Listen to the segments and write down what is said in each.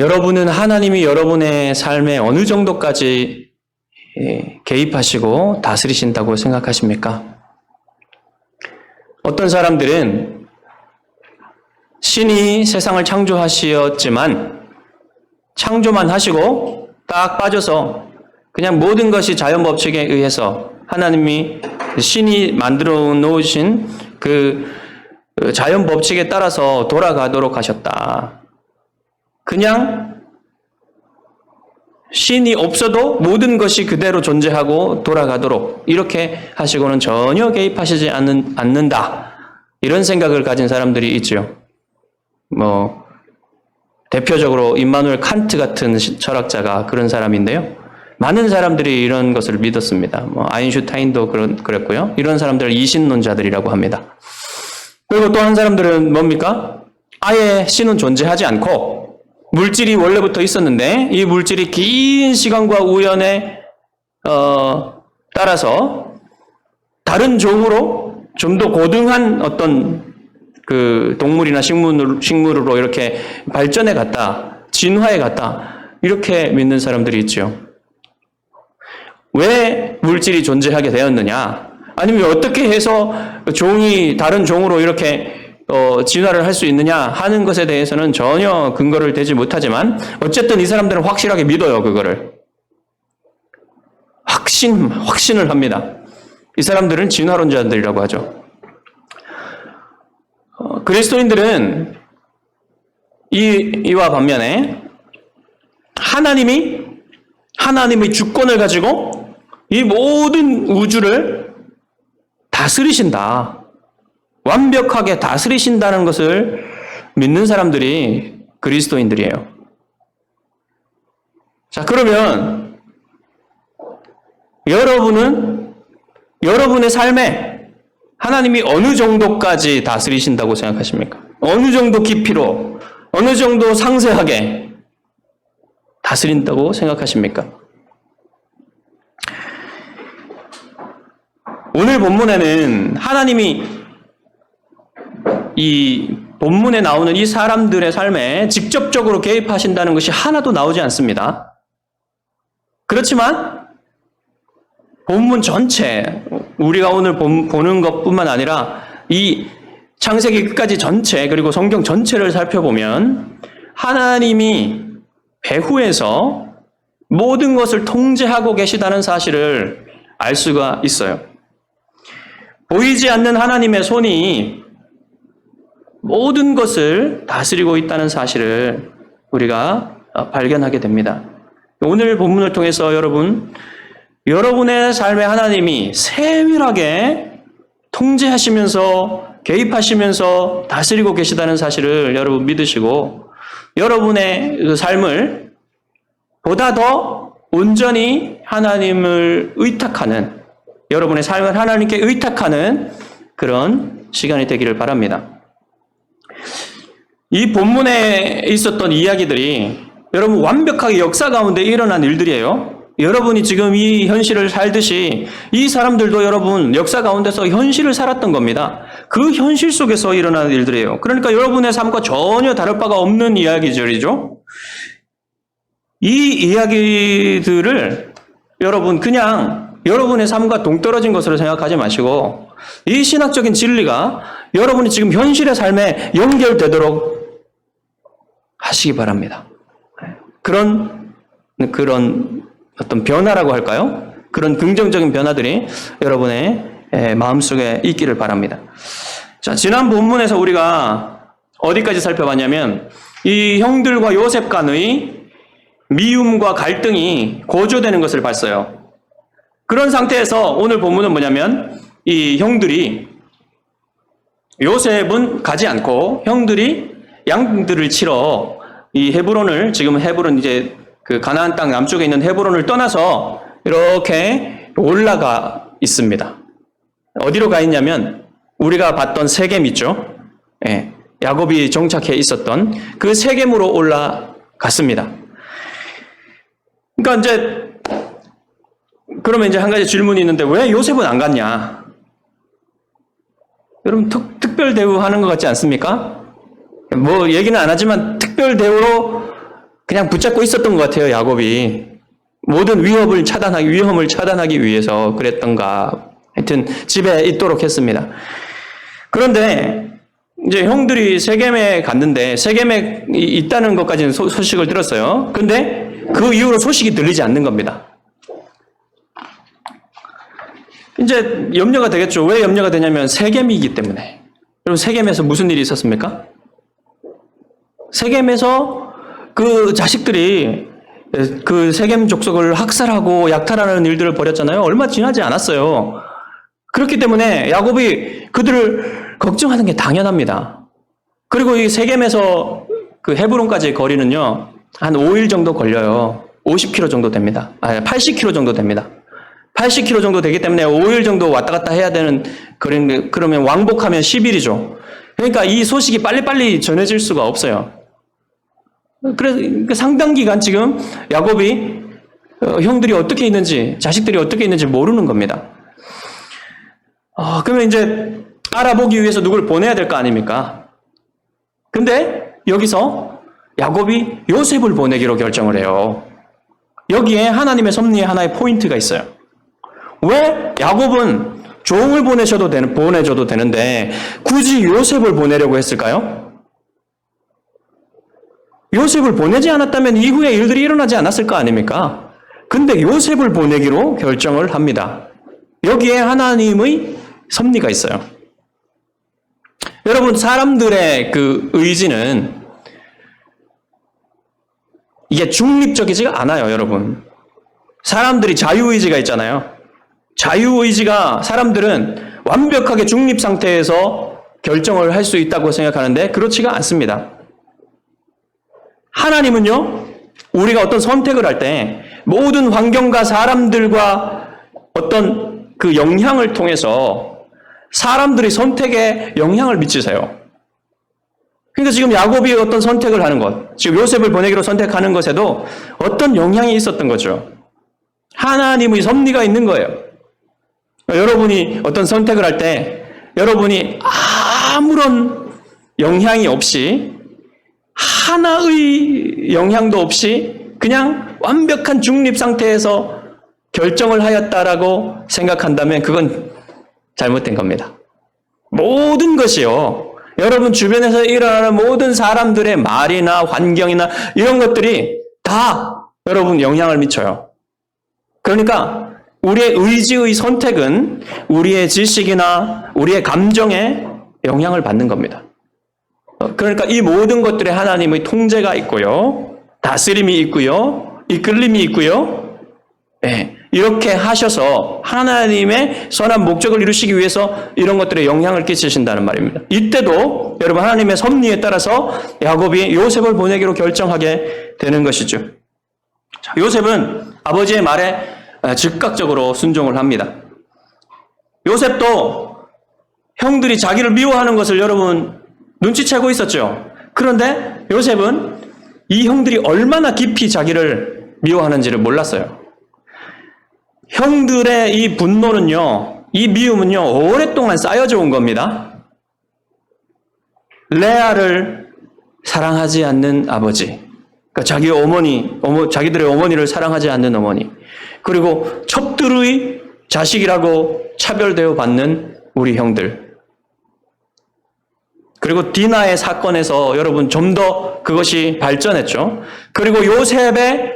여러분은 하나님이 여러분의 삶에 어느 정도까지 개입하시고 다스리신다고 생각하십니까? 어떤 사람들은 신이 세상을 창조하시었지만 창조만 하시고 딱 빠져서 그냥 모든 것이 자연 법칙에 의해서 하나님이 신이 만들어 놓으신 그 자연 법칙에 따라서 돌아가도록 하셨다. 그냥 신이 없어도 모든 것이 그대로 존재하고 돌아가도록 이렇게 하시고는 전혀 개입하시지 않는다. 이런 생각을 가진 사람들이 있죠. 대표적으로 임마누엘 칸트 같은 철학자가 그런 사람인데요. 많은 사람들이 이런 것을 믿었습니다. 아인슈타인도 그랬고요. 이런 사람들을 이신론자들이라고 합니다. 그리고 또 한 사람들은 뭡니까? 아예 신은 존재하지 않고 물질이 원래부터 있었는데 이 물질이 긴 시간과 우연에 따라서 다른 종으로 좀 더 고등한 어떤 그 동물이나 식물으로 이렇게 발전해 갔다, 진화해 갔다 이렇게 믿는 사람들이 있죠. 왜 물질이 존재하게 되었느냐? 아니면 어떻게 해서 종이 다른 종으로 이렇게 진화를 할 수 있느냐 하는 것에 대해서는 전혀 근거를 대지 못하지만 어쨌든 이 사람들은 확실하게 믿어요. 그거를. 확신을 합니다. 이 사람들은 진화론자들이라고 하죠. 그리스도인들은 이와 반면에 하나님의 주권을 가지고 이 모든 우주를 다스리신다. 완벽하게 다스리신다는 것을 믿는 사람들이 그리스도인들이에요. 자, 그러면 여러분의 삶에 하나님이 어느 정도까지 다스리신다고 생각하십니까? 어느 정도 깊이로, 어느 정도 상세하게 다스린다고 생각하십니까? 오늘 본문에는 하나님이 이 본문에 나오는 이 사람들의 삶에 직접적으로 개입하신다는 것이 하나도 나오지 않습니다. 그렇지만 본문 전체, 우리가 오늘 보는 것뿐만 아니라 이 창세기 끝까지 전체 그리고 성경 전체를 살펴보면 하나님이 배후에서 모든 것을 통제하고 계시다는 사실을 알 수가 있어요. 보이지 않는 하나님의 손이 모든 것을 다스리고 있다는 사실을 우리가 발견하게 됩니다. 오늘 본문을 통해서 여러분의 삶에 하나님이 세밀하게 통제하시면서 개입하시면서 다스리고 계시다는 사실을 여러분 믿으시고 여러분의 그 삶을 보다 더 온전히 하나님을 의탁하는 여러분의 삶을 하나님께 의탁하는 그런 시간이 되기를 바랍니다. 이 본문에 있었던 이야기들이 여러분 완벽하게 역사 가운데 일어난 일들이에요. 여러분이 지금 이 현실을 살듯이 이 사람들도 여러분 역사 가운데서 현실을 살았던 겁니다. 그 현실 속에서 일어난 일들이에요. 그러니까 여러분의 삶과 전혀 다를 바가 없는 이야기들이죠. 이 이야기들을 여러분 그냥 여러분의 삶과 동떨어진 것으로 생각하지 마시고 이 신학적인 진리가 여러분이 지금 현실의 삶에 연결되도록 하시기 바랍니다. 그런 어떤 변화라고 할까요? 그런 긍정적인 변화들이 여러분의 마음속에 있기를 바랍니다. 자, 지난 본문에서 우리가 어디까지 살펴봤냐면 이 형들과 요셉 간의 미움과 갈등이 고조되는 것을 봤어요. 그런 상태에서 오늘 본문은 뭐냐면 이 형들이 요셉은 가지 않고 형들이 양들을 치러 이 헤브론을 지금 헤브론 이제 그 가나안 땅 남쪽에 있는 헤브론을 떠나서 이렇게 올라가 있습니다. 어디로 가 있냐면 우리가 봤던 세겜 있죠? 예, 야곱이 정착해 있었던 그 세겜으로 올라갔습니다. 그러니까 그러면 이제 한 가지 질문이 있는데 왜 요셉은 안 갔냐? 여러분 특별 대우하는 것 같지 않습니까? 뭐 얘기는 안 하지만 특별 대우로 그냥 붙잡고 있었던 것 같아요, 야곱이. 모든 위험을 차단하기 위해서 그랬던가. 하여튼 집에 있도록 했습니다. 그런데 이제 형들이 세겜에 갔는데 세겜에 있다는 것까지는 소식을 들었어요. 근데 그 이후로 소식이 들리지 않는 겁니다. 이제 염려가 되겠죠. 왜 염려가 되냐면 세겜이기 때문에. 여러분 세겜에서 무슨 일이 있었습니까? 세겜에서 그 자식들이 그 세겜 족속을 학살하고 약탈하는 일들을 벌였잖아요. 얼마 지나지 않았어요. 그렇기 때문에 야곱이 그들을 걱정하는 게 당연합니다. 그리고 이 세겜에서 그 헤브론까지의 거리는요, 한 5일 정도 걸려요. 50km 정도 됩니다. 80km 정도 됩니다. 80km 정도 되기 때문에 5일 정도 왔다 갔다 해야 되는, 그러면 왕복하면 10일이죠. 그러니까 이 소식이 빨리빨리 전해질 수가 없어요. 그래서 상당 기간 지금 야곱이 형들이 어떻게 있는지, 자식들이 어떻게 있는지 모르는 겁니다. 그러면 이제 알아보기 위해서 누굴 보내야 될 거 아닙니까? 근데 여기서 야곱이 요셉을 보내기로 결정을 해요. 여기에 하나님의 섭리에 하나의 포인트가 있어요. 왜 야곱은 종을 보내줘도 되는데 굳이 요셉을 보내려고 했을까요? 요셉을 보내지 않았다면 이후에 일들이 일어나지 않았을 거 아닙니까? 근데 요셉을 보내기로 결정을 합니다. 여기에 하나님의 섭리가 있어요. 여러분, 사람들의 그 의지는 이게 중립적이지가 않아요, 여러분. 사람들이 자유의지가 있잖아요. 자유의지가 사람들은 완벽하게 중립 상태에서 결정을 할 수 있다고 생각하는데 그렇지가 않습니다. 하나님은요, 우리가 어떤 선택을 할 때 모든 환경과 사람들과 어떤 그 영향을 통해서 사람들의 선택에 영향을 미치세요. 그러니까 지금 야곱이 어떤 선택을 하는 것, 지금 요셉을 보내기로 선택하는 것에도 어떤 영향이 있었던 거죠. 하나님의 섭리가 있는 거예요. 여러분이 어떤 선택을 할 때 여러분이 아무런 영향이 없이, 하나의 영향도 없이 그냥 완벽한 중립 상태에서 결정을 하였다라고 생각한다면 그건 잘못된 겁니다. 모든 것이요, 여러분 주변에서 일어나는 모든 사람들의 말이나 환경이나 이런 것들이 다 여러분 영향을 미쳐요. 그러니까 우리의 의지의 선택은 우리의 지식이나 우리의 감정에 영향을 받는 겁니다. 그러니까 이 모든 것들에 하나님의 통제가 있고요, 다스림이 있고요, 이끌림이 있고요. 네, 이렇게 하셔서 하나님의 선한 목적을 이루시기 위해서 이런 것들에 영향을 끼치신다는 말입니다. 이때도 여러분 하나님의 섭리에 따라서 야곱이 요셉을 보내기로 결정하게 되는 것이죠. 요셉은 아버지의 말에 즉각적으로 순종을 합니다. 요셉도 형들이 자기를 미워하는 것을 여러분 눈치채고 있었죠. 그런데 요셉은 이 형들이 얼마나 깊이 자기를 미워하는지를 몰랐어요. 형들의 이 분노는요, 이 미움은요, 오랫동안 쌓여져 온 겁니다. 레아를 사랑하지 않는 아버지, 그러니까 자기들의 어머니를 사랑하지 않는 어머니, 그리고 첩들의 자식이라고 차별되어 받는 우리 형들, 그리고 디나의 사건에서 여러분 좀 더 그것이 발전했죠. 그리고 요셉에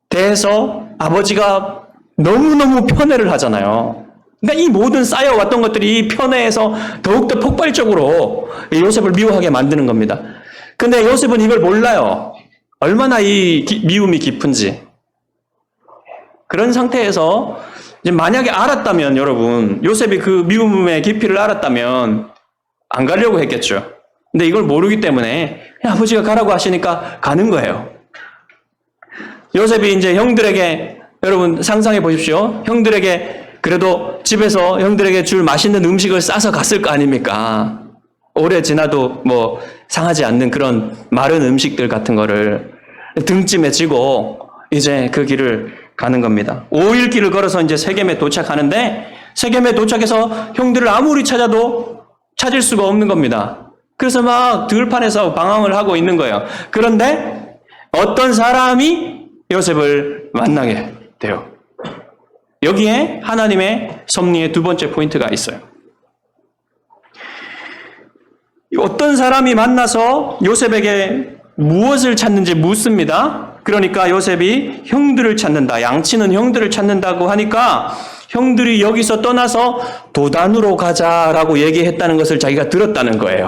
대해서 아버지가 너무너무 편애를 하잖아요. 그러니까 이 모든 쌓여왔던 것들이 이 편애에서 더욱더 폭발적으로 요셉을 미워하게 만드는 겁니다. 근데 요셉은 이걸 몰라요. 얼마나 이 미움이 깊은지. 그런 상태에서 이제 만약에 알았다면 여러분, 요셉이 그 미움의 깊이를 알았다면 안 가려고 했겠죠. 근데 이걸 모르기 때문에 아버지가 가라고 하시니까 가는 거예요. 요셉이 이제 형들에게, 여러분 상상해 보십시오. 형들에게 그래도 집에서 형들에게 줄 맛있는 음식을 싸서 갔을 거 아닙니까? 오래 지나도 뭐 상하지 않는 그런 마른 음식들 같은 거를 등짐에 지고 이제 그 길을 가는 겁니다. 5일 길을 걸어서 이제 세겜에 도착하는데, 세겜에 도착해서 형들을 아무리 찾아도 찾을 수가 없는 겁니다. 그래서 막 들판에서 방황을 하고 있는 거예요. 그런데 어떤 사람이 요셉을 만나게 돼요. 여기에 하나님의 섭리의 두 번째 포인트가 있어요. 어떤 사람이 만나서 요셉에게 무엇을 찾는지 묻습니다. 그러니까 요셉이 형들을 찾는다. 양치는 형들을 찾는다고 하니까 형들이 여기서 떠나서 도단으로 가자라고 얘기했다는 것을 자기가 들었다는 거예요.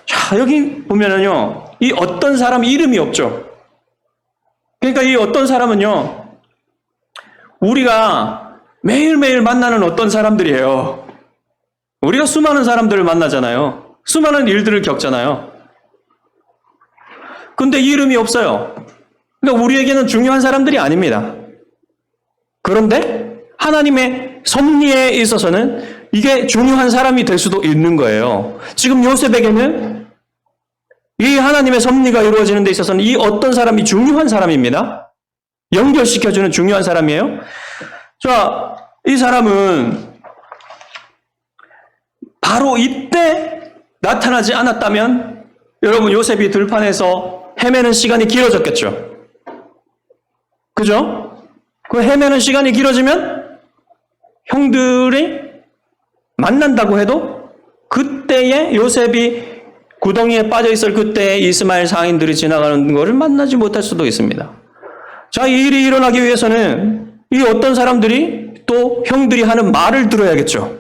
자, 여기 보면은요, 이 어떤 사람 이름이 없죠. 그러니까 이 어떤 사람은요, 우리가 매일매일 만나는 어떤 사람들이에요. 우리가 수많은 사람들을 만나잖아요. 수많은 일들을 겪잖아요. 근데 이름이 없어요. 그러니까 우리에게는 중요한 사람들이 아닙니다. 그런데 하나님의 섭리에 있어서는 이게 중요한 사람이 될 수도 있는 거예요. 지금 요셉에게는 이 하나님의 섭리가 이루어지는 데 있어서는 이 어떤 사람이 중요한 사람입니다. 연결시켜주는 중요한 사람이에요. 자, 이 사람은 바로 이때 나타나지 않았다면 여러분 요셉이 들판에서 헤매는 시간이 길어졌겠죠. 그죠? 그 헤매는 시간이 길어지면 형들이 만난다고 해도 그때에 요셉이 구덩이에 빠져있을 그때에 이스마엘 상인들이 지나가는 것을 만나지 못할 수도 있습니다. 자, 이 일이 일어나기 위해서는 이 어떤 사람들이 또 형들이 하는 말을 들어야겠죠.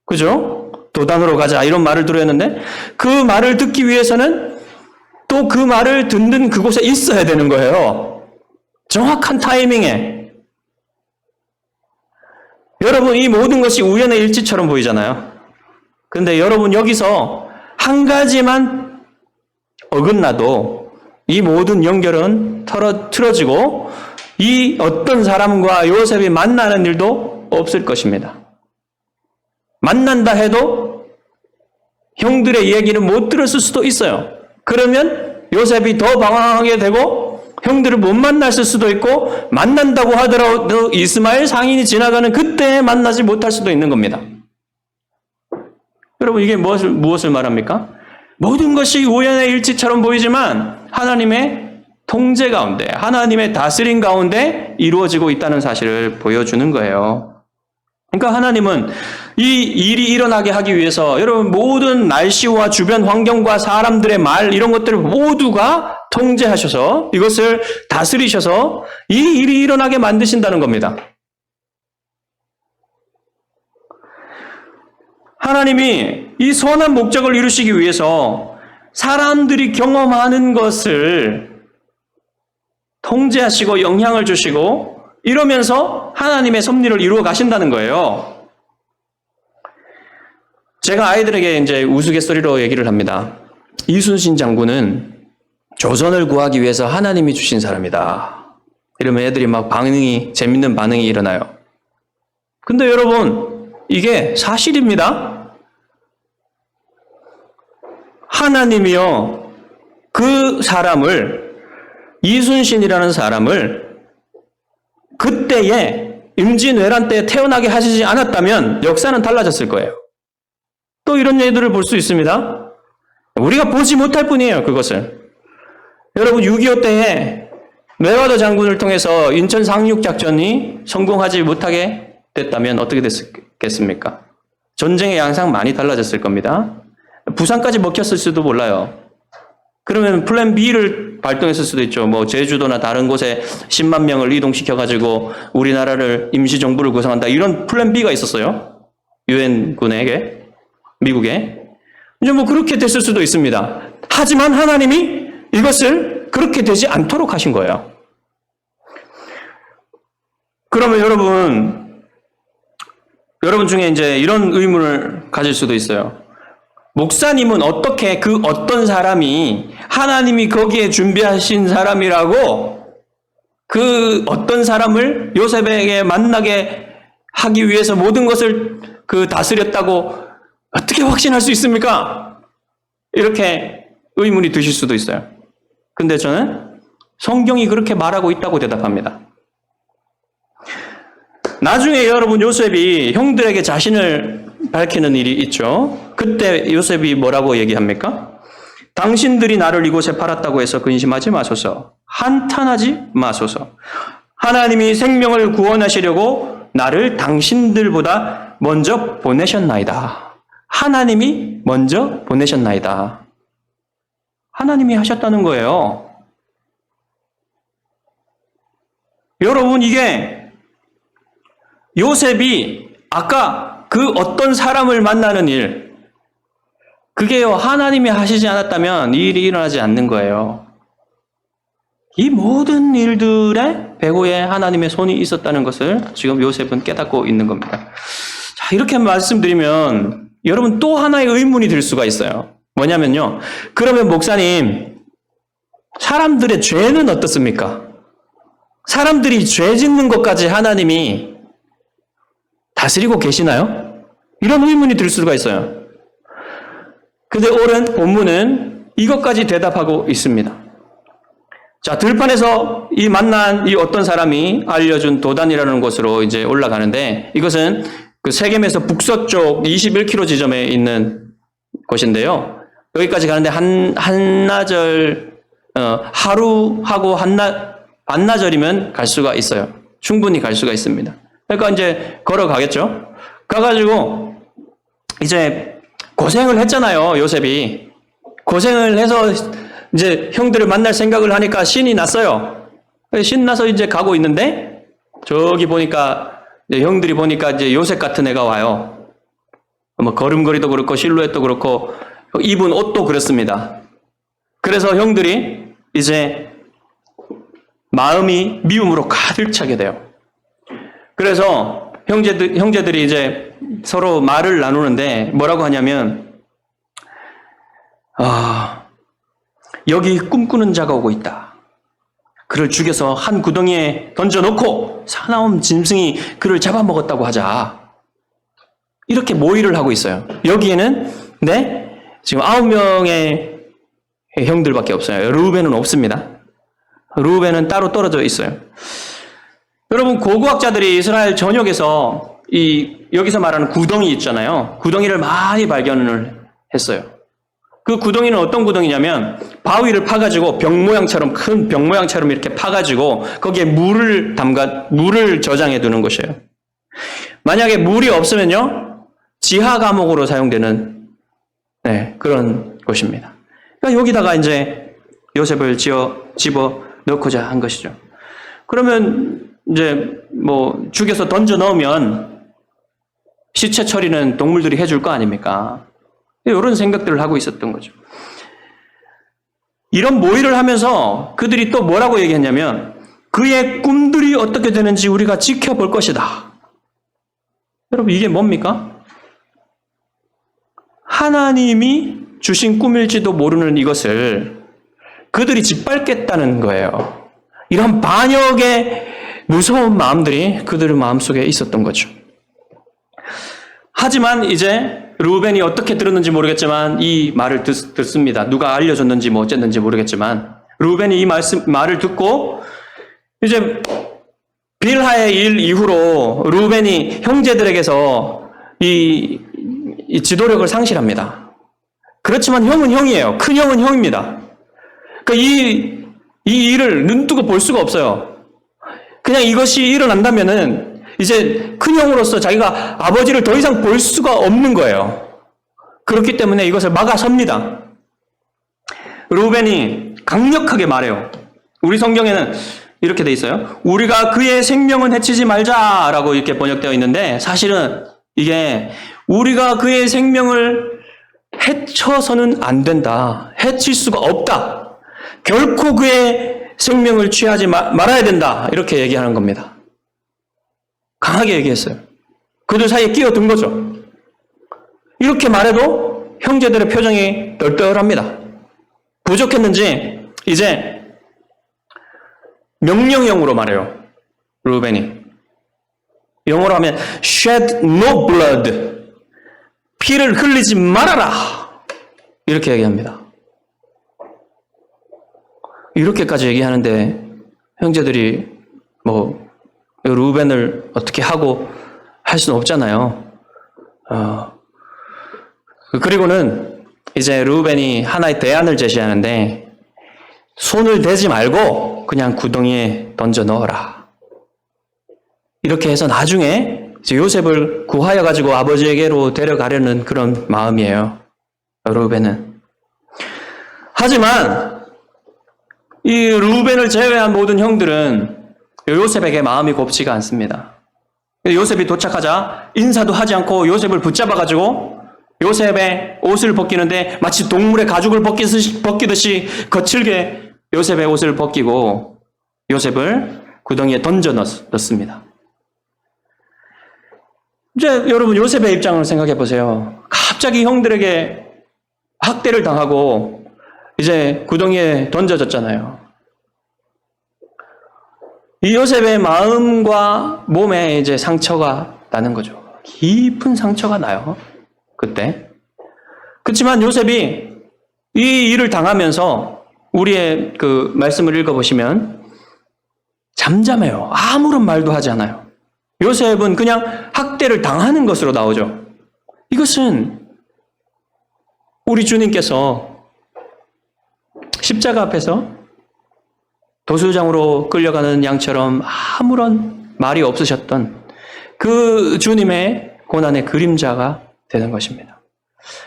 그죠? 도단으로 가자 이런 말을 들어야 했는데 그 말을 듣기 위해서는 또 그 말을 듣는 그곳에 있어야 되는 거예요. 정확한 타이밍에. 여러분, 이 모든 것이 우연의 일치처럼 보이잖아요. 근데 여러분 여기서 한 가지만 어긋나도 이 모든 연결은 틀어지고 이 어떤 사람과 요셉이 만나는 일도 없을 것입니다. 만난다 해도 형들의 얘기를 못 들었을 수도 있어요. 그러면 요셉이 더 방황하게 되고 형들을 못 만났을 수도 있고 만난다고 하더라도 이스마엘 상인이 지나가는 그때에 만나지 못할 수도 있는 겁니다. 여러분 이게 무엇을 말합니까? 모든 것이 우연의 일치처럼 보이지만 하나님의 통제 가운데 하나님의 다스림 가운데 이루어지고 있다는 사실을 보여주는 거예요. 그러니까 하나님은 이 일이 일어나게 하기 위해서 여러분 모든 날씨와 주변 환경과 사람들의 말 이런 것들을 모두가 통제하셔서 이것을 다스리셔서 이 일이 일어나게 만드신다는 겁니다. 하나님이 이 선한 목적을 이루시기 위해서 사람들이 경험하는 것을 통제하시고 영향을 주시고 이러면서 하나님의 섭리를 이루어 가신다는 거예요. 제가 아이들에게 이제 우스갯소리로 얘기를 합니다. 이순신 장군은 조선을 구하기 위해서 하나님이 주신 사람이다. 이러면 애들이 막 재밌는 반응이 일어나요. 근데 여러분, 이게 사실입니다. 하나님이요, 그 사람을, 이순신이라는 사람을 그때에 임진왜란 때 태어나게 하시지 않았다면 역사는 달라졌을 거예요. 또 이런 예들을 볼 수 있습니다. 우리가 보지 못할 뿐이에요, 그것을. 여러분 6.25 때에 메와더 장군을 통해서 인천 상륙작전이 성공하지 못하게 됐다면 어떻게 됐겠습니까? 전쟁의 양상 많이 달라졌을 겁니다. 부산까지 먹혔을 수도 몰라요. 그러면 플랜 B를 발동했을 수도 있죠. 뭐 제주도나 다른 곳에 10만 명을 이동시켜가지고 우리나라를 임시정부를 구성한다. 이런 플랜 B가 있었어요. 유엔군에게, 미국에. 이제 뭐 그렇게 됐을 수도 있습니다. 하지만 하나님이 이것을 그렇게 되지 않도록 하신 거예요. 그러면 여러분 중에 이제 이런 의문을 가질 수도 있어요. 목사님은 어떻게 그 어떤 사람이 하나님이 거기에 준비하신 사람이라고 그 어떤 사람을 요셉에게 만나게 하기 위해서 모든 것을 다스렸다고 어떻게 확신할 수 있습니까? 이렇게 의문이 드실 수도 있어요. 근데 저는 성경이 그렇게 말하고 있다고 대답합니다. 나중에 여러분 요셉이 형들에게 자신을 밝히는 일이 있죠. 그때 요셉이 뭐라고 얘기합니까? 당신들이 나를 이곳에 팔았다고 해서 근심하지 마소서. 한탄하지 마소서. 하나님이 생명을 구원하시려고 나를 당신들보다 먼저 보내셨나이다. 하나님이 먼저 보내셨나이다. 하나님이 하셨다는 거예요. 여러분, 이게 요셉이 아까 그 어떤 사람을 만나는 일, 그게요, 하나님이 하시지 않았다면 이 일이 일어나지 않는 거예요. 이 모든 일들의 배후에 하나님의 손이 있었다는 것을 지금 요셉은 깨닫고 있는 겁니다. 자, 이렇게 말씀드리면 여러분 또 하나의 의문이 들 수가 있어요. 뭐냐면요. 그러면 목사님, 사람들의 죄는 어떻습니까? 사람들이 죄 짓는 것까지 하나님이 다스리고 계시나요? 이런 의문이 들 수가 있어요. 근데 오늘 본문은 이것까지 대답하고 있습니다. 자, 들판에서 이 만난 이 어떤 사람이 알려준 도단이라는 곳으로 이제 올라가는데, 이것은 그 세겜에서 북서쪽 21km 지점에 있는 곳인데요. 여기까지 가는데 한나절, 하루하고 반나절이면 갈 수가 있어요. 충분히 갈 수가 있습니다. 그러니까 이제 걸어가겠죠. 가가지고 이제 고생을 했잖아요, 요셉이. 고생을 해서 이제 형들을 만날 생각을 하니까 신이 났어요. 신 나서 이제 가고 있는데, 저기 보니까, 형들이 보니까 이제 요셉 같은 애가 와요. 뭐 걸음걸이도 그렇고, 실루엣도 그렇고, 입은 옷도 그렇습니다. 그래서 형들이 이제 마음이 미움으로 가득 차게 돼요. 그래서 형제들이 이제 서로 말을 나누는데 뭐라고 하냐면, 여기 꿈꾸는 자가 오고 있다. 그를 죽여서 한 구덩이에 던져놓고 사나운 짐승이 그를 잡아먹었다고 하자. 이렇게 모의를 하고 있어요. 여기에는 지금 9명의 형들밖에 없어요. 르우벤은 없습니다. 르우벤은 따로 떨어져 있어요. 여러분, 고고학자들이 이스라엘 전역에서 여기서 말하는 구덩이 있잖아요. 구덩이를 많이 발견을 했어요. 그 구덩이는 어떤 구덩이냐면 바위를 파가지고 큰 병 모양처럼 이렇게 파가지고 거기에 물을 저장해 두는 곳이에요. 만약에 물이 없으면요, 지하 감옥으로 사용되는 그런 곳입니다. 그러니까 여기다가 이제 요셉을 집어 넣고자 한 것이죠. 그러면 이제 뭐 죽여서 던져 넣으면 시체 처리는 동물들이 해줄 거 아닙니까? 이런 생각들을 하고 있었던 거죠. 이런 모의를 하면서 그들이 또 뭐라고 얘기했냐면, 그의 꿈들이 어떻게 되는지 우리가 지켜볼 것이다. 여러분, 이게 뭡니까? 하나님이 주신 꿈일지도 모르는 이것을 그들이 짓밟겠다는 거예요. 이런 반역의 무서운 마음들이 그들의 마음속에 있었던 거죠. 하지만 이제 르우벤이 어떻게 들었는지 모르겠지만 이 말을 듣습니다. 누가 알려줬는지 뭐 어쨌는지 모르겠지만 르우벤이 이 말을 듣고 이제 빌하의 일 이후로 르우벤이 형제들에게서 이 지도력을 상실합니다. 그렇지만 형은 형이에요. 큰 형은 형입니다. 그러니까 이 일을 눈뜨고 볼 수가 없어요. 그냥 이것이 일어난다면은 이제 큰 형으로서 자기가 아버지를 더 이상 볼 수가 없는 거예요. 그렇기 때문에 이것을 막아섭니다. 르우벤이 강력하게 말해요. 우리 성경에는 이렇게 돼 있어요. 우리가 그의 생명은 해치지 말자라고 이렇게 번역되어 있는데, 사실은 이게 우리가 그의 생명을 해쳐서는 안 된다. 해칠 수가 없다. 결코 그의 생명을 취하지 말아야 된다. 이렇게 얘기하는 겁니다. 강하게 얘기했어요. 그들 사이에 끼어든 거죠. 이렇게 말해도 형제들의 표정이 떨떨합니다. 부족했는지 이제 명령형으로 말해요. 르우벤이. 영어로 하면 shed no blood. 피를 흘리지 말아라. 이렇게 얘기합니다. 이렇게까지 얘기하는데 형제들이 뭐 르우벤을 어떻게 하고 할 수는 없잖아요. 그리고는 이제 르우벤이 하나의 대안을 제시하는데 손을 대지 말고 그냥 구덩이에 던져 넣어라. 이렇게 해서 나중에 이제 요셉을 구하여 가지고 아버지에게로 데려가려는 그런 마음이에요. 르우벤은. 하지만 이 르우벤을 제외한 모든 형들은 요셉에게 마음이 곱지가 않습니다. 요셉이 도착하자 인사도 하지 않고 요셉을 붙잡아 가지고 요셉의 옷을 벗기는데 마치 동물의 가죽을 벗기듯이 거칠게 요셉의 옷을 벗기고 요셉을 구덩이에 던져 넣습니다. 이제 여러분 요셉의 입장을 생각해 보세요. 갑자기 형들에게 학대를 당하고 이제 구덩이에 던져졌잖아요. 이 요셉의 마음과 몸에 이제 상처가 나는 거죠. 깊은 상처가 나요. 그때. 그렇지만 요셉이 이 일을 당하면서 우리의 그 말씀을 읽어보시면 잠잠해요. 아무런 말도 하지 않아요. 요셉은 그냥 학대를 당하는 것으로 나오죠. 이것은 우리 주님께서 십자가 앞에서 도수장으로 끌려가는 양처럼 아무런 말이 없으셨던 그 주님의 고난의 그림자가 되는 것입니다.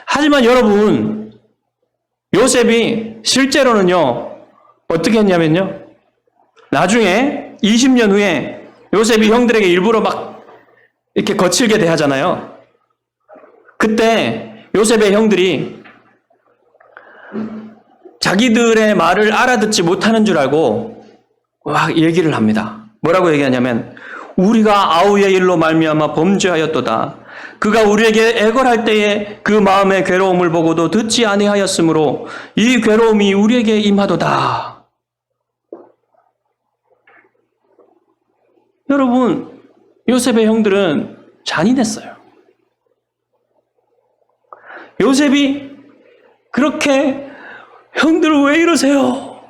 하지만 여러분, 요셉이 실제로는요, 어떻게 했냐면요, 나중에 20년 후에 요셉이 형들에게 일부러 막 이렇게 거칠게 대하잖아요. 그때 요셉의 형들이 자기들의 말을 알아듣지 못하는 줄 알고 막 얘기를 합니다. 뭐라고 얘기하냐면 우리가 아우의 일로 말미암아 범죄하였도다. 그가 우리에게 애걸할 때에 그 마음의 괴로움을 보고도 듣지 아니하였으므로 이 괴로움이 우리에게 임하도다. 여러분, 요셉의 형들은 잔인했어요. 요셉이 그렇게 형들 왜 이러세요?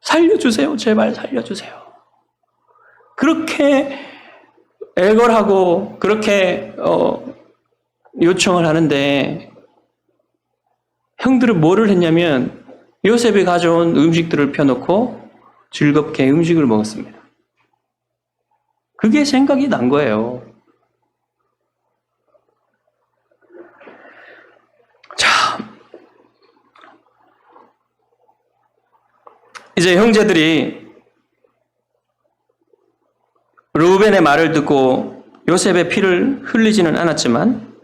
살려주세요. 제발 살려주세요. 그렇게 애걸하고 그렇게 요청을 하는데 형들은 뭐를 했냐면 요셉이 가져온 음식들을 펴놓고 즐겁게 음식을 먹었습니다. 그게 생각이 난 거예요. 자, 이제 형제들이 르우벤의 말을 듣고 요셉의 피를 흘리지는 않았지만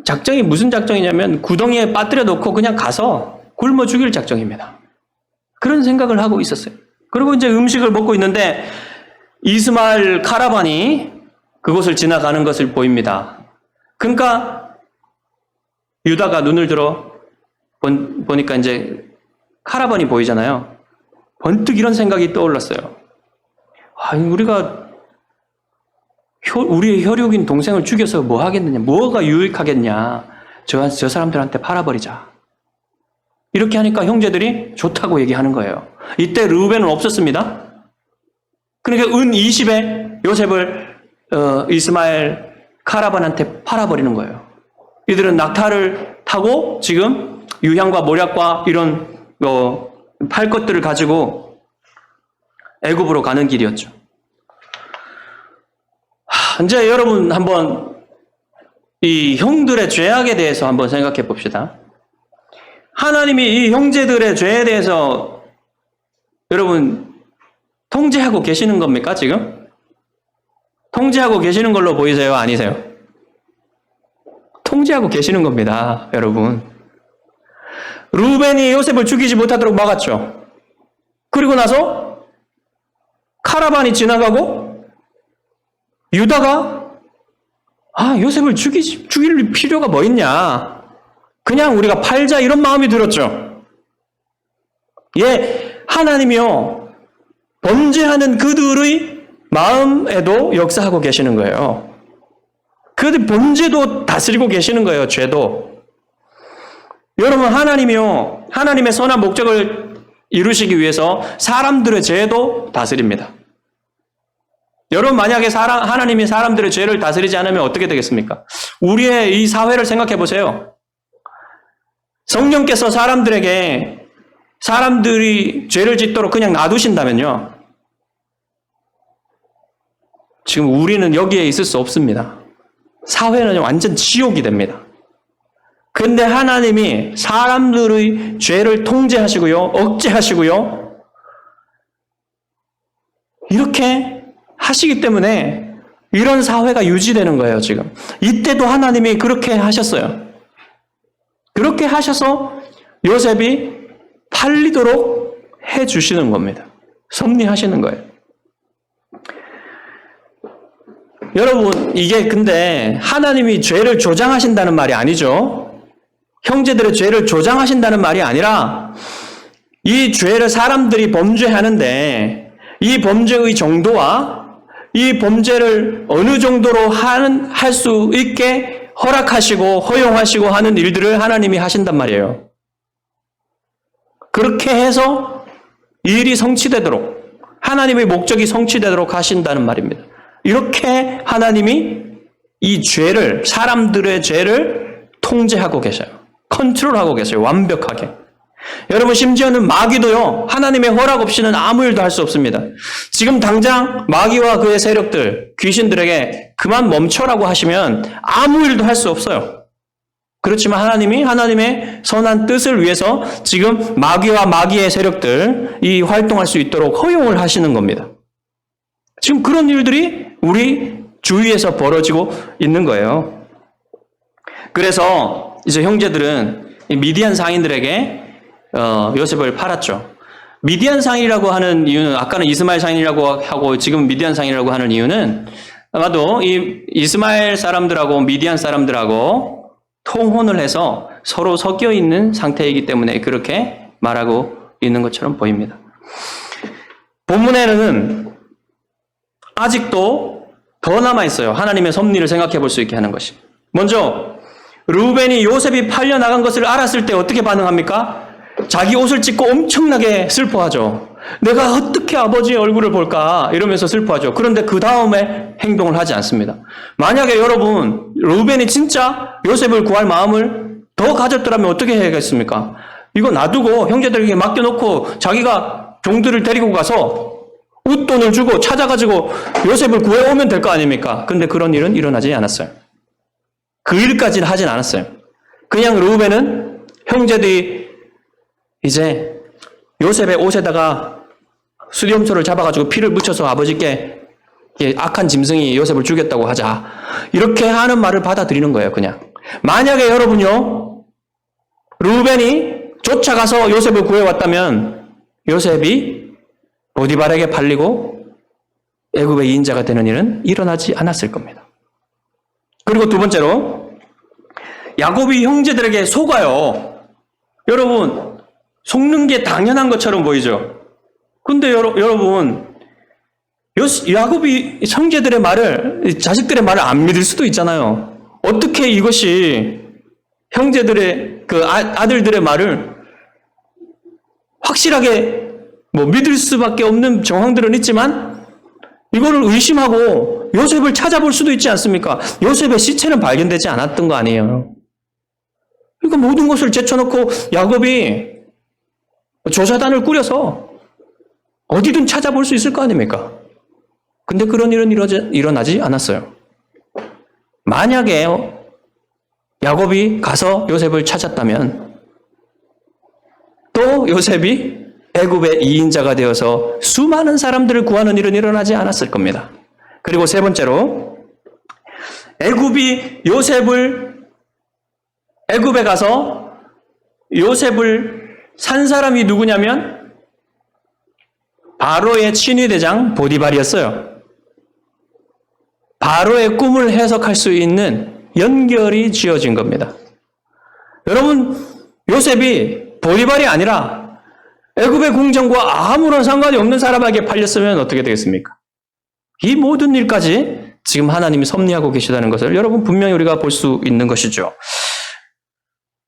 작정이 무슨 작정이냐면 구덩이에 빠뜨려 놓고 그냥 가서 굶어 죽일 작정입니다. 그런 생각을 하고 있었어요. 그리고 이제 음식을 먹고 있는데 이스마엘 카라반이 그곳을 지나가는 것을 보입니다. 그러니까 유다가 눈을 들어 보니까 이제 카라반이 보이잖아요. 번뜩 이런 생각이 떠올랐어요. 우리가 우리의 혈육인 동생을 죽여서 뭐 하겠느냐, 뭐가 유익하겠냐, 저 사람들한테 팔아버리자. 이렇게 하니까 형제들이 좋다고 얘기하는 거예요. 이때 르우벤은 없었습니다. 그러니까 은 20에 요셉을 이스마엘 카라반한테 팔아버리는 거예요. 이들은 낙타를 타고 지금 유향과 모략과 이런 팔 것들을 가지고 애굽으로 가는 길이었죠. 이제 여러분 한번 이 형들의 죄악에 대해서 한번 생각해 봅시다. 하나님이 이 형제들의 죄에 대해서 여러분 통제하고 계시는 겁니까 지금? 통제하고 계시는 걸로 보이세요? 아니세요? 통제하고 계시는 겁니다, 여러분. 르우벤이 요셉을 죽이지 못하도록 막았죠. 그리고 나서 카라반이 지나가고 유다가 요셉을 죽일 필요가 뭐 있냐, 그냥 우리가 팔자, 이런 마음이 들었죠. 하나님이요 범죄하는 그들의 마음에도 역사하고 계시는 거예요. 그들 범죄도 다스리고 계시는 거예요. 죄도. 여러분, 하나님이요 하나님의 선한 목적을 이루시기 위해서 사람들의 죄도 다스립니다. 여러분, 만약에 하나님이 사람들의 죄를 다스리지 않으면 어떻게 되겠습니까? 우리의 이 사회를 생각해 보세요. 성령께서 사람들이 죄를 짓도록 그냥 놔두신다면요. 지금 우리는 여기에 있을 수 없습니다. 사회는 완전 지옥이 됩니다. 근데 하나님이 사람들의 죄를 통제하시고요, 억제하시고요, 이렇게 하시기 때문에 이런 사회가 유지되는 거예요, 지금. 이때도 하나님이 그렇게 하셨어요. 그렇게 하셔서 요셉이 팔리도록 해주시는 겁니다. 섭리하시는 거예요. 여러분, 이게 근데 하나님이 죄를 조장하신다는 말이 아니죠. 형제들의 죄를 조장하신다는 말이 아니라 이 죄를 사람들이 범죄하는데 이 범죄의 정도와 이 범죄를 어느 정도로 할 수 있게 허락하시고 허용하시고 하는 일들을 하나님이 하신단 말이에요. 그렇게 해서 일이 성취되도록, 하나님의 목적이 성취되도록 하신다는 말입니다. 이렇게 하나님이 이 죄를, 사람들의 죄를 통제하고 계셔요. 컨트롤하고 계세요. 완벽하게. 여러분, 심지어는 마귀도요, 하나님의 허락 없이는 아무 일도 할 수 없습니다. 지금 당장 마귀와 그의 세력들, 귀신들에게 그만 멈춰라고 하시면 아무 일도 할 수 없어요. 그렇지만 하나님이 하나님의 선한 뜻을 위해서 지금 마귀와 마귀의 세력들이 활동할 수 있도록 허용을 하시는 겁니다. 지금 그런 일들이 우리 주위에서 벌어지고 있는 거예요. 그래서 이제 형제들은 미디안 상인들에게 요셉을 팔았죠. 미디안 상인이라고 하는 이유는, 아까는 이스마엘 상인이라고 하고 지금 미디안 상인이라고 하는 이유는 아마도 이 이스마엘 사람들하고 미디안 사람들하고 통혼을 해서 서로 섞여 있는 상태이기 때문에 그렇게 말하고 있는 것처럼 보입니다. 본문에는 아직도 더 남아있어요. 하나님의 섭리를 생각해 볼 수 있게 하는 것이. 먼저 르우벤이 요셉이 팔려나간 것을 알았을 때 어떻게 반응합니까? 자기 옷을 찢고 엄청나게 슬퍼하죠. 내가 어떻게 아버지의 얼굴을 볼까? 이러면서 슬퍼하죠. 그런데 그 다음에 행동을 하지 않습니다. 만약에 여러분, 르우벤이 진짜 요셉을 구할 마음을 더 가졌더라면 어떻게 해야겠습니까? 이거 놔두고 형제들에게 맡겨놓고 자기가 종들을 데리고 가서 웃돈을 주고 찾아가지고 요셉을 구해오면 될 거 아닙니까? 근데 그런 일은 일어나지 않았어요. 그 일까지는 하진 않았어요. 그냥 르우벤은 형제들이 이제 요셉의 옷에다가 수염소를 잡아가지고 피를 묻혀서 아버지께 악한 짐승이 요셉을 죽였다고 하자. 이렇게 하는 말을 받아들이는 거예요, 그냥. 만약에 여러분요, 르우벤이 쫓아가서 요셉을 구해왔다면 요셉이 보디발에게 팔리고 애굽의 이인자가 되는 일은 일어나지 않았을 겁니다. 그리고 두 번째로, 야곱이 형제들에게 속아요. 여러분, 속는 게 당연한 것처럼 보이죠? 근데 여러분, 야곱이 형제들의 말을, 자식들의 말을 안 믿을 수도 있잖아요. 어떻게 이것이 형제들의, 아들들의 말을 확실하게 믿을 수밖에 없는 정황들은 있지만, 이거를 의심하고 요셉을 찾아볼 수도 있지 않습니까? 요셉의 시체는 발견되지 않았던 거 아니에요. 그러니까 모든 것을 제쳐놓고 야곱이 조사단을 꾸려서 어디든 찾아볼 수 있을 거 아닙니까? 근데 그런 일은 일어나지 않았어요. 만약에 야곱이 가서 요셉을 찾았다면 또 요셉이 애굽의 이인자가 되어서 수많은 사람들을 구하는 일은 일어나지 않았을 겁니다. 그리고 세 번째로, 애굽에 가서 요셉을 산 사람이 누구냐면 바로의 친위대장 보디발이었어요. 바로의 꿈을 해석할 수 있는 연결이 지어진 겁니다. 여러분, 요셉이 보디발이 아니라 애굽의 궁정과 아무런 상관이 없는 사람에게 팔렸으면 어떻게 되겠습니까? 이 모든 일까지 지금 하나님이 섭리하고 계시다는 것을 여러분 분명히 우리가 볼 수 있는 것이죠.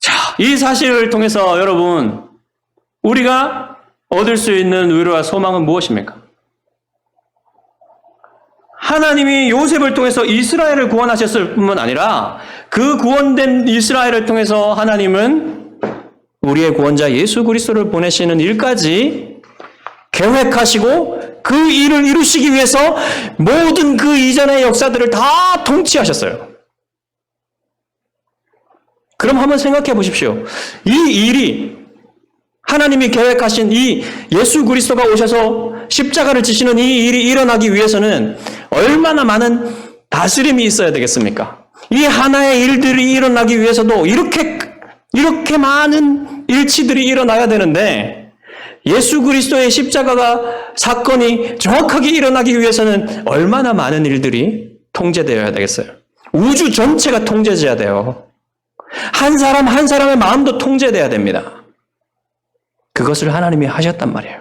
자, 이 사실을 통해서 여러분, 우리가 얻을 수 있는 위로와 소망은 무엇입니까? 하나님이 요셉을 통해서 이스라엘을 구원하셨을 뿐만 아니라 그 구원된 이스라엘을 통해서 하나님은 우리의 구원자 예수 그리스도를 보내시는 일까지 계획하시고 그 일을 이루시기 위해서 모든 그 이전의 역사들을 다 통치하셨어요. 그럼 한번 생각해 보십시오. 이 일이 하나님이 계획하신 이 예수 그리스도가 오셔서 십자가를 지시는 이 일이 일어나기 위해서는 얼마나 많은 다스림이 있어야 되겠습니까? 이 하나의 일들이 일어나기 위해서도 이렇게 많은 일치들이 일어나야 되는데 예수 그리스도의 십자가가 사건이 정확하게 일어나기 위해서는 얼마나 많은 일들이 통제되어야 되겠어요? 우주 전체가 통제돼야 돼요. 한 사람 한 사람의 마음도 통제돼야 됩니다. 그것을 하나님이 하셨단 말이에요.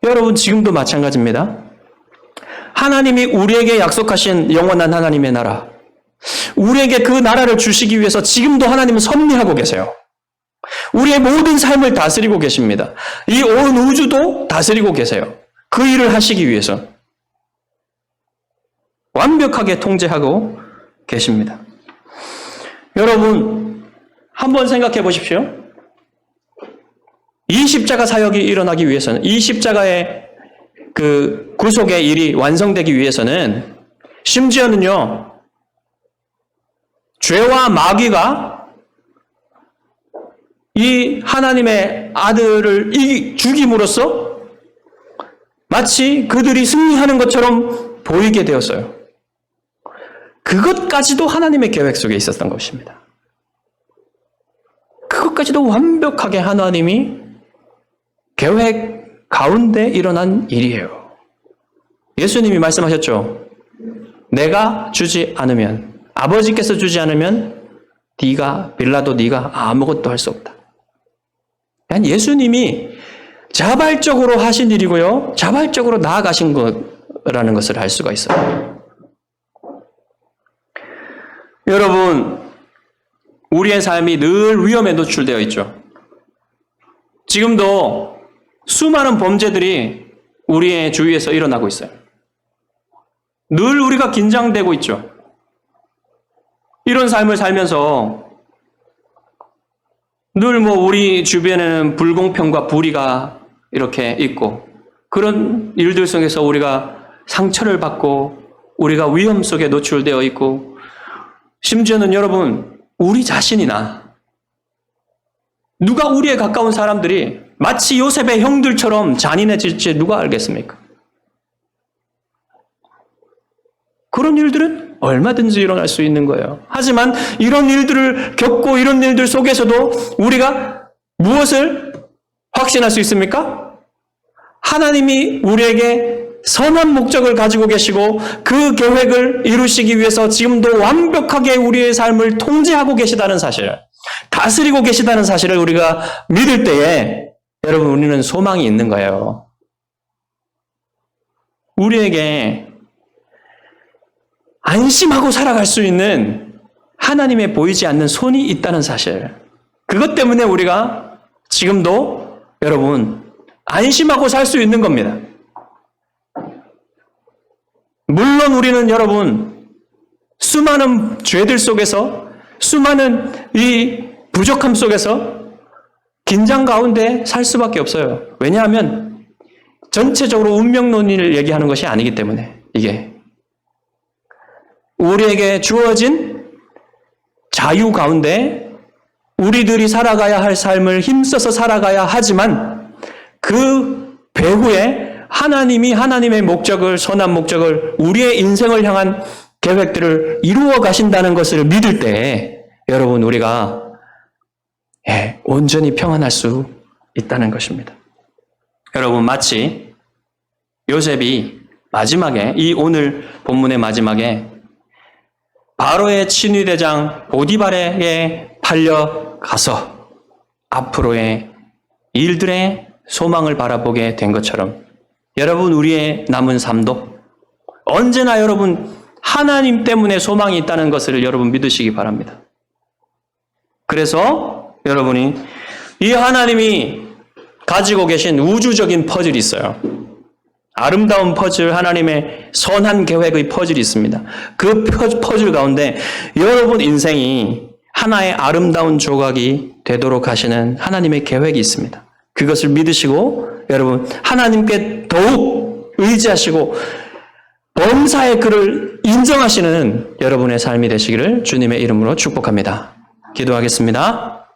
여러분 지금도 마찬가지입니다. 하나님이 우리에게 약속하신 영원한 하나님의 나라, 우리에게 그 나라를 주시기 위해서 지금도 하나님은 섭리하고 계세요. 우리의 모든 삶을 다스리고 계십니다. 이 온 우주도 다스리고 계세요. 그 일을 하시기 위해서 완벽하게 통제하고 계십니다. 여러분 한번 생각해 보십시오. 이 십자가 사역이 일어나기 위해서는, 이 십자가의 그 구속의 일이 완성되기 위해서는 심지어는요, 죄와 마귀가 이 하나님의 아들을 죽임으로써 마치 그들이 승리하는 것처럼 보이게 되었어요. 그것까지도 하나님의 계획 속에 있었던 것입니다. 그것까지도 완벽하게 하나님이 계획 가운데 일어난 일이에요. 예수님이 말씀하셨죠. 내가 주지 않으면, 아버지께서 주지 않으면 네가 빌라도 네가 아무것도 할 수 없다. 예수님이 자발적으로 하신 일이고요. 자발적으로 나아가신 거라는 것을 알 수가 있어요. 여러분, 우리의 삶이 늘 위험에 노출되어 있죠. 지금도 수많은 범죄들이 우리의 주위에서 일어나고 있어요. 늘 우리가 긴장되고 있죠. 이런 삶을 살면서 늘 우리 주변에는 불공평과 불의가 이렇게 있고 그런 일들 속에서 우리가 상처를 받고 우리가 위험 속에 노출되어 있고 심지어는 여러분 우리 자신이나 누가 우리에 가까운 사람들이 마치 요셉의 형들처럼 잔인해질지 누가 알겠습니까? 그런 일들은 얼마든지 일어날 수 있는 거예요. 하지만 이런 일들을 겪고 이런 일들 속에서도 우리가 무엇을 확신할 수 있습니까? 하나님이 우리에게 선한 목적을 가지고 계시고 그 계획을 이루시기 위해서 지금도 완벽하게 우리의 삶을 통제하고 계시다는 사실, 다스리고 계시다는 사실을 우리가 믿을 때에 여러분 우리는 소망이 있는 거예요. 우리에게 안심하고 살아갈 수 있는 하나님의 보이지 않는 손이 있다는 사실. 그것 때문에 우리가 지금도 여러분 안심하고 살 수 있는 겁니다. 물론 우리는 여러분 수많은 죄들 속에서 수많은 이 부족함 속에서 긴장 가운데 살 수밖에 없어요. 왜냐하면 전체적으로 운명론을 얘기하는 것이 아니기 때문에 이게 우리에게 주어진 자유 가운데 우리들이 살아가야 할 삶을 힘써서 살아가야 하지만 그 배후에 하나님이 하나님의 목적을, 선한 목적을, 우리의 인생을 향한 계획들을 이루어 가신다는 것을 믿을 때 여러분 우리가 온전히 평안할 수 있다는 것입니다. 여러분 마치 요셉이 마지막에 이 오늘 본문의 마지막에 바로의 친위대장 보디발에게 팔려가서 앞으로의 일들의 소망을 바라보게 된 것처럼 여러분 우리의 남은 삶도 언제나 여러분 하나님 때문에 소망이 있다는 것을 여러분 믿으시기 바랍니다. 그래서 여러분이 이 하나님이 가지고 계신 우주적인 퍼즐이 있어요. 아름다운 퍼즐, 하나님의 선한 계획의 퍼즐이 있습니다. 그 퍼즐 가운데 여러분 인생이 하나의 아름다운 조각이 되도록 하시는 하나님의 계획이 있습니다. 그것을 믿으시고 여러분 하나님께 더욱 의지하시고 범사의 그를 인정하시는 여러분의 삶이 되시기를 주님의 이름으로 축복합니다. 기도하겠습니다.